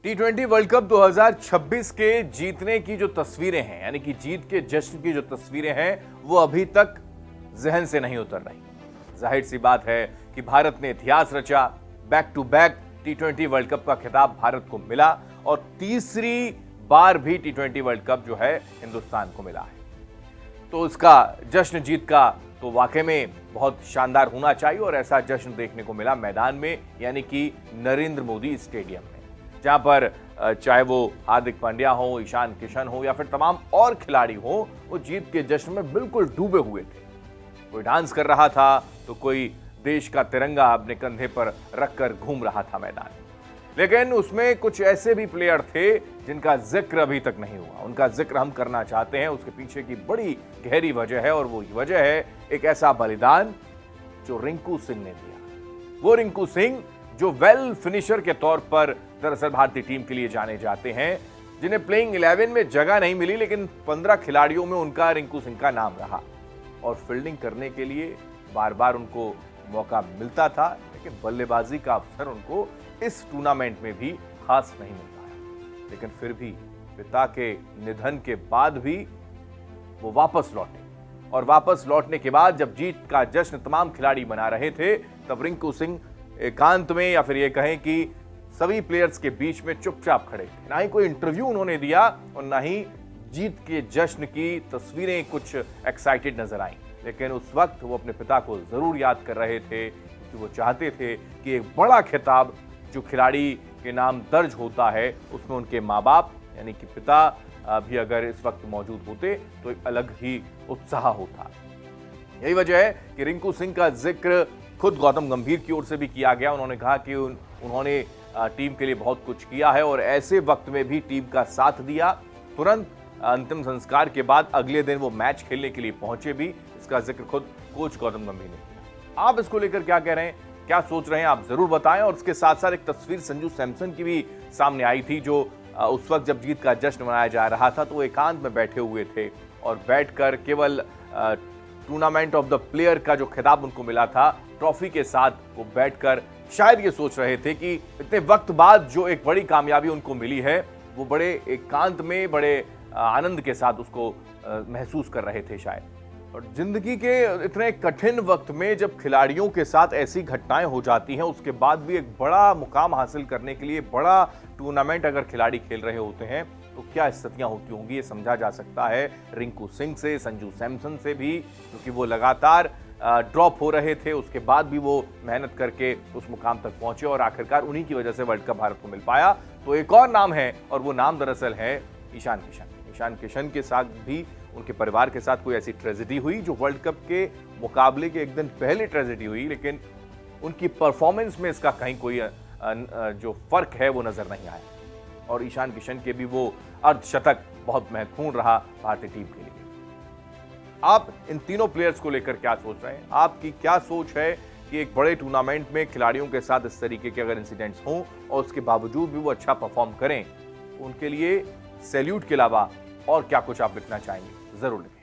टी20 world cup 2026 के जीतने की जो तस्वीरें हैं, यानी कि जीत के जश्न की जो तस्वीरें हैं, वो अभी तक जहन से नहीं उतर रही। जाहिर सी बात है कि भारत ने इतिहास रचा। बैक टू बैक टी20 वर्ल्ड कप का खिताब भारत को मिला और तीसरी बार भी टी20 वर्ल्ड कप जो है हिंदुस्तान को मिला है। तो इसका जश्न जीत का तो वाकई में बहुत शानदार होना चाहिए और ऐसा जश्न देखने को मिला मैदान में, यानी कि नरेंद्र मोदी स्टेडियम में, जहां पर चाहे वो हार्दिक पांड्या हो, ईशान किशन हो या फिर तमाम और खिलाड़ी हो, वो जीत के जश्न में बिल्कुल डूबे हुए थे। कोई डांस कर रहा था तो कोई देश का तिरंगा अपने कंधे पर रखकर घूम रहा था मैदान। लेकिन उसमें कुछ ऐसे भी प्लेयर थे जिनका जिक्र अभी तक नहीं हुआ। उनका जिक्र हम करना चाहते हैं। उसके पीछे की बड़ी गहरी वजह है और वो वजह है एक ऐसा बलिदान जो रिंकू सिंह ने दिया। वो रिंकू सिंह जो वेल फिनिशर के तौर पर दरअसल भारतीय टीम के लिए जाने जाते हैं, जिन्हें प्लेइंग 11 में जगह नहीं मिली, लेकिन 15 खिलाड़ियों में उनका रिंकू सिंह का नाम रहा और फील्डिंग करने के लिए बार बार उनको मौका मिलता था, लेकिन बल्लेबाजी का अवसर उनको इस टूर्नामेंट में भी खास नहीं मिलता है। लेकिन फिर भी पिता के निधन के बाद भी वो वापस लौटे और वापस लौटने के बाद जब जीत का जश्न तमाम खिलाड़ी मना रहे थे, तब रिंकू सिंह एकांत में या फिर ये कहें कि सभी प्लेयर्स के बीच में चुपचाप खड़े थे। ना ही कोई इंटरव्यू उन्होंने दिया और ना ही जीत के जश्न की तस्वीरें कुछ एक्साइटेड नजर आईं। लेकिन उस वक्त वो अपने पिता को जरूर याद कर रहे थे, क्योंकि वो चाहते थे कि एक बड़ा खिताब जो खिलाड़ी के नाम दर्ज होता है, उसमें उनके माँ बाप यानी कि पिता भी अगर इस वक्त मौजूद होते तो एक अलग ही उत्साह होता। यही वजह है कि रिंकू सिंह का जिक्र खुद गौतम गंभीर की ओर से भी किया गया। उन्होंने कहा कि उन्होंने टीम के लिए बहुत कुछ किया है और ऐसे वक्त में भी टीम का साथ दिया। तुरंत अंतिम संस्कार के बाद अगले दिन वो मैच खेलने के लिए पहुंचे भी। इसका जिक्र खुद कोच गौतम गंभीर ने किया। आप इसको लेकर क्या कह रहे हैं, क्या सोच रहे हैं, आप जरूर बताएं। और उसके साथ साथ एक तस्वीर संजू सैमसन की भी सामने आई थी, जो उस वक्त जब जीत का जश्न मनाया जा रहा था तो वो एकांत में बैठे हुए थे और बैठकर केवल टूर्नामेंट ऑफ द प्लेयर का जो खिताब उनको मिला था ट्रॉफी के साथ, वो बैठकर शायद ये सोच रहे थे कि इतने वक्त बाद जो एक बड़ी कामयाबी उनको मिली है, वो बड़े एकांत में बड़े आनंद के साथ उसको महसूस कर रहे थे शायद। और जिंदगी के इतने कठिन वक्त में जब खिलाड़ियों के साथ ऐसी घटनाएं हो जाती हैं, उसके बाद भी एक बड़ा मुकाम हासिल करने के लिए बड़ा टूर्नामेंट अगर खिलाड़ी खेल रहे होते हैं तो क्या स्थितियां होती होंगी, ये समझा जा सकता है रिंकू सिंह से, संजू सैमसन से भी, क्योंकि वो लगातार ड्रॉप हो रहे थे। उसके बाद भी वो मेहनत करके उस मुकाम तक पहुंचे और आखिरकार उन्हीं की वजह से वर्ल्ड कप भारत को मिल पाया। तो एक और नाम है और वो नाम दरअसल है ईशान किशन। ईशान किशन के साथ भी उनके परिवार के साथ कोई ऐसी ट्रेजेडी हुई जो वर्ल्ड कप के मुकाबले के एक दिन पहले ट्रेजेडी हुई, लेकिन उनकी परफॉर्मेंस में इसका कहीं कोई जो फर्क है वो नजर नहीं आया। और ईशान किशन के भी वो अर्धशतक बहुत महत्वपूर्ण रहा भारतीय टीम के लिए। आप इन तीनों प्लेयर्स को लेकर क्या सोच रहे हैं? आपकी क्या सोच है कि एक बड़े टूर्नामेंट में खिलाड़ियों के साथ इस तरीके के अगर इंसिडेंट्स हों और उसके बावजूद भी वो अच्छा परफॉर्म करें, उनके लिए सैल्यूट के अलावा और क्या कुछ आप लिखना चाहेंगे? जरूर लिखें।